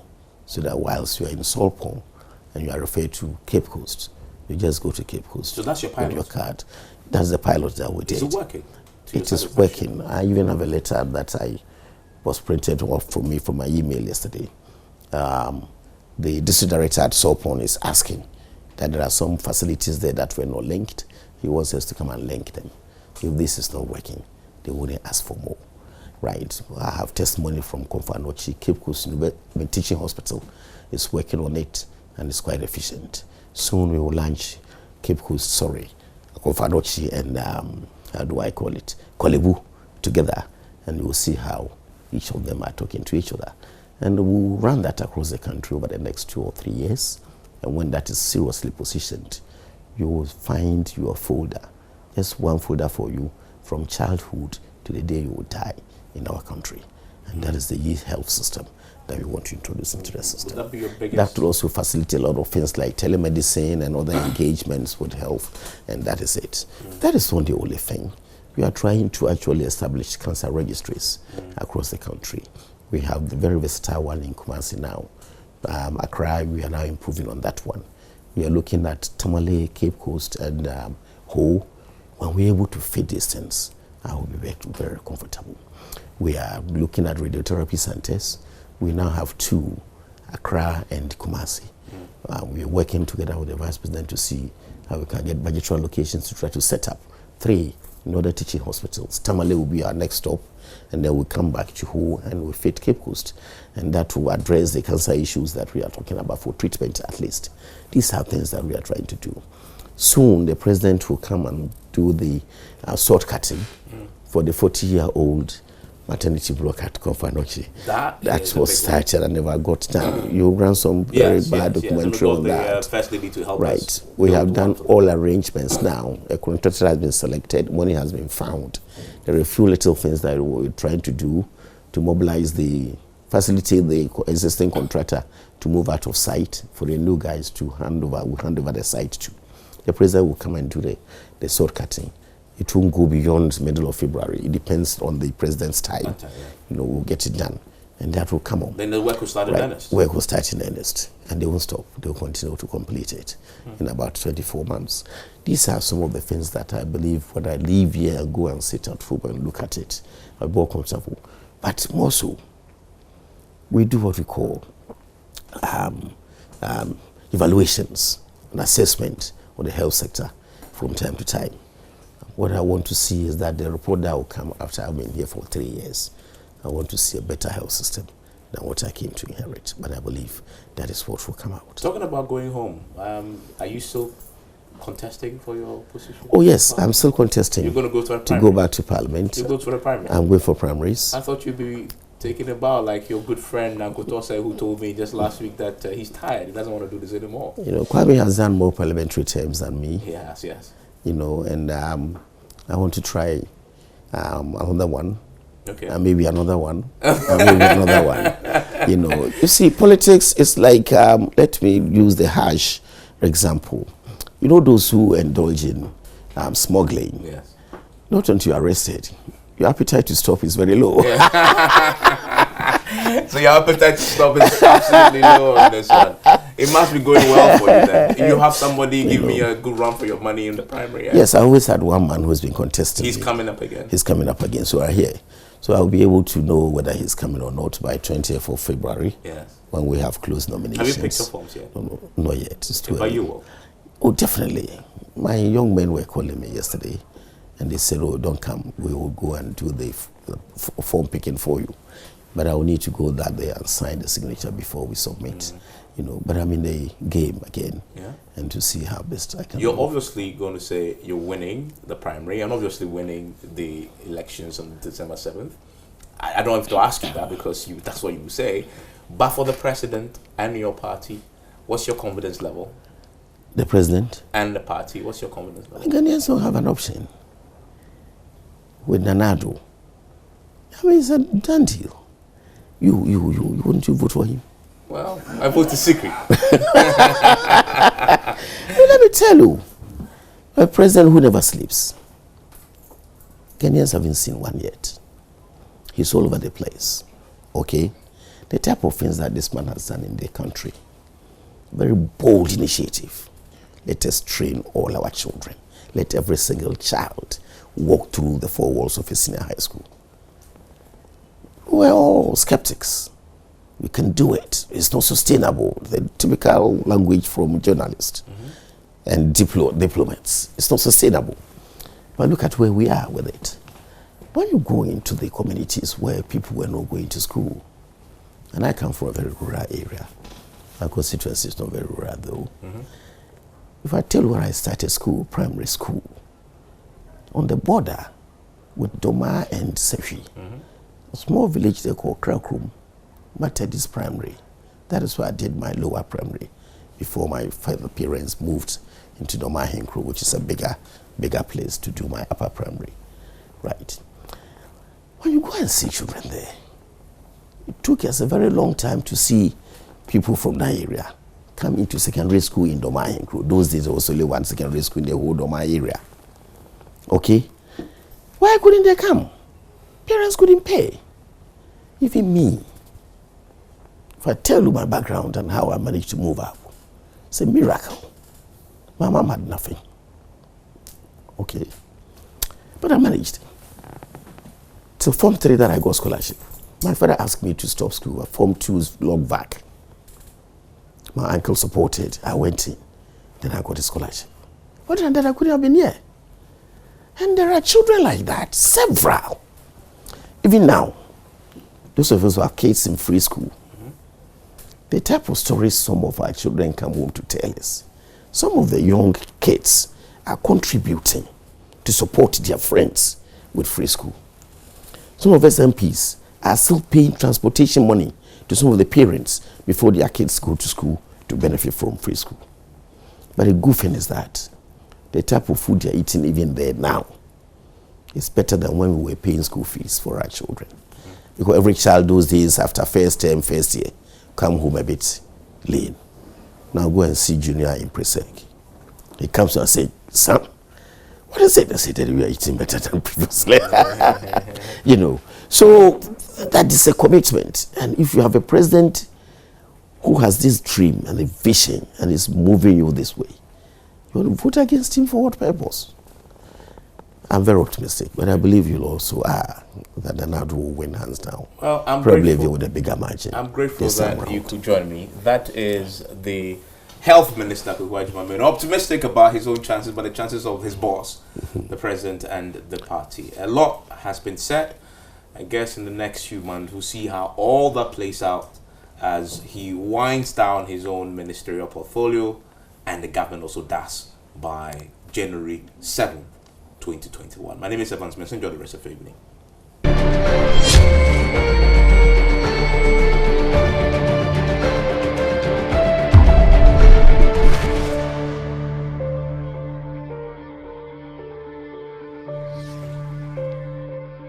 so that whilst you are in Solpong and you are referred to Cape Coast, you just go to Cape Coast. So that's your pilot? With your card. That's the pilot that we did. Is it working? It is working. I even have a letter that I was printed off from me from my email yesterday. The district director at Solpong is asking that there are some facilities there that were not linked. He wants us to come and link them. If this is not working, they wouldn't ask for more. Right? I have testimony from Komfo Anokye, Cape Coast Teaching Hospital is working on it, and it's quite efficient. Soon we will launch Komfo Anokye and how do I call it, Korle Bu together, and you will see how each of them are talking to each other. And we'll run that across the country over the next 2 or 3 years, And when that is seriously positioned, you will find your folder, just one folder for you from childhood to the day you will die in our country. And that is the e-health system that we want to introduce into the system. Would that be your biggest? That will also facilitate a lot of things like telemedicine and other engagements with health, and that is it. That is not the only thing. We are trying to actually establish cancer registries across the country. We have the very versatile one in Kumasi now. Accra, we are now improving on that one. We are looking at Tamale, Cape Coast, and Ho. When we're able to fit these things, I will be very comfortable. We are looking at radiotherapy centers. We now have 2, Accra and Kumasi. We are working together with the Vice President to see how we can get budgetary allocations to try to set up 3 in other teaching hospitals. Tamale will be our next stop, and then we'll come back to Ho and we'll fit Cape Coast. And that will address the cancer issues that we are talking about for treatment at least. These are things that we are trying to do. Soon, the President will come and do the sword cutting for the 40-year-old maternity block at Konfanochi. That was started and never got done. You ran some very bad documentary on that. First lady to help right. us. We have done all arrangements now. A contractor has been selected. Money has been found. There are a few little things that we're trying to do to mobilize facilitate the existing contractor to move out of sight for the new guys to hand over the site to. The President will come and do the sword cutting. It won't go beyond middle of February. It depends on the President's time. We'll get it done. And that will come on. Then the work will start in earnest. Work will start in earnest. And they won't stop. They'll continue to complete it in about 24 months. These are some of the things that I believe when I leave here and go and sit at home and look at it, I'll be more comfortable. But more so, we do what we call evaluations and assessment of the health sector from time to time. What I want to see is that the report that will come after I've been here for 3 years, I want to see a better health system than what I came to inherit. But I believe that is what will come out. Talking about going home, are you still contesting for your position? Oh yes, I'm still contesting. You're going to go to a primary? To go back to Parliament. You go to the primary? I'm going for primaries. I thought you'd be taking a bow like your good friend Nanko Tose, who told me just last week that he's tired. He doesn't want to do this anymore. Kwame has done more parliamentary terms than me. Yes, yes. And I want to try another one. Okay. And maybe another one. And maybe another one. You see, politics is like, let me use the harsh example. Those who indulge in smuggling. Yes. Not until you're arrested. Your appetite to stop is very low. So your appetite to stop is absolutely low on this one. It must be going well for you then. If you have somebody give me a good run for your money in the primary. Yes, I always had one man who's been contesting. He's coming up again. He's coming up again, so I hear. So I'll be able to know whether he's coming or not by 20th of February. Yes. When we have closed nominations. Have you picked your forms yet? No, not yet. It's too early. But you will? Oh, definitely. My young men were calling me yesterday, and they said, "Oh, don't come. We will go and do the form picking for you. But I will need to go that day and sign the signature before we submit." But I'm in the game again, and to see how best I can. You're obviously going to say you're winning the primary and obviously winning the elections on December 7th. I don't have to ask you that because that's what you say. But for the president and your party, what's your confidence level? The president and the party, what's your confidence level? Ghanaians don't have an option. With Nana Addo, it's a done deal. You wouldn't you vote for him? Well, I vote secret. Let me tell you, a president who never sleeps. Ghanaians haven't seen one yet. He's all over the place. Okay? The type of things that this man has done in the country. Very bold initiative. Let us train all our children. Let every single child walk through the 4 walls of a senior high school. We're all skeptics. We can do it. It's not sustainable. The typical language from journalists and diplomats. It's not sustainable. But look at where we are with it. When you go into the communities where people were not going to school, and I come from a very rural area. My constituency is not very rural though. If I tell you where I started school, primary school, on the border with Doma and Sefi, a small village they call Krakrum, Methodist Primary. That is where I did my lower primary. before my father parents moved into Domahinkro, which is a bigger place to do my upper primary. Right. When you go and see children there, it took us a very long time to see people from that area come into secondary school in Domahinkro. Those days there was only one secondary school in the whole Doma area. Okay? Why couldn't they come? Parents couldn't pay. Even me. If I tell you my background and how I managed to move up, it's a miracle. My mom had nothing. Okay? But I managed. Till Form 3 that I got scholarship. My father asked me to stop school at Form 2's log back. My uncle supported. I went in. Then I got a scholarship. But then I couldn't have been here. And there are children like that, several. Even now, those of us who have kids in free school, the type of stories some of our children come home to tell us. Some of the young kids are contributing to support their friends with free school. Some of us MPs are still paying transportation money to some of the parents before their kids go to school to benefit from free school. But the good thing is that the type of food they're eating even there now is better than when we were paying school fees for our children. Because every child those days after first term, first year, come home a bit lean. Now go and see Junior in Presec. He comes and says, son, what is it? I said that we are eating better than previously. You know, so that is a commitment. And if you have a president who has this dream and a vision and is moving you this way, you want to vote against him for what purpose? I'm very optimistic, but I believe you'll also that the NAD will win hands down. Well, I'm probably grateful. With a bigger margin. I'm grateful that you could join me. That is the Health Minister, Kwaku Agyeman, optimistic about his own chances, but the chances of his boss, the president and the party. A lot has been said. I guess in the next few months, we'll see how all that plays out as he winds down his own ministerial portfolio and the government also does by January 7th, 2021. My name is Evans Messenger. Enjoy the rest of the evening.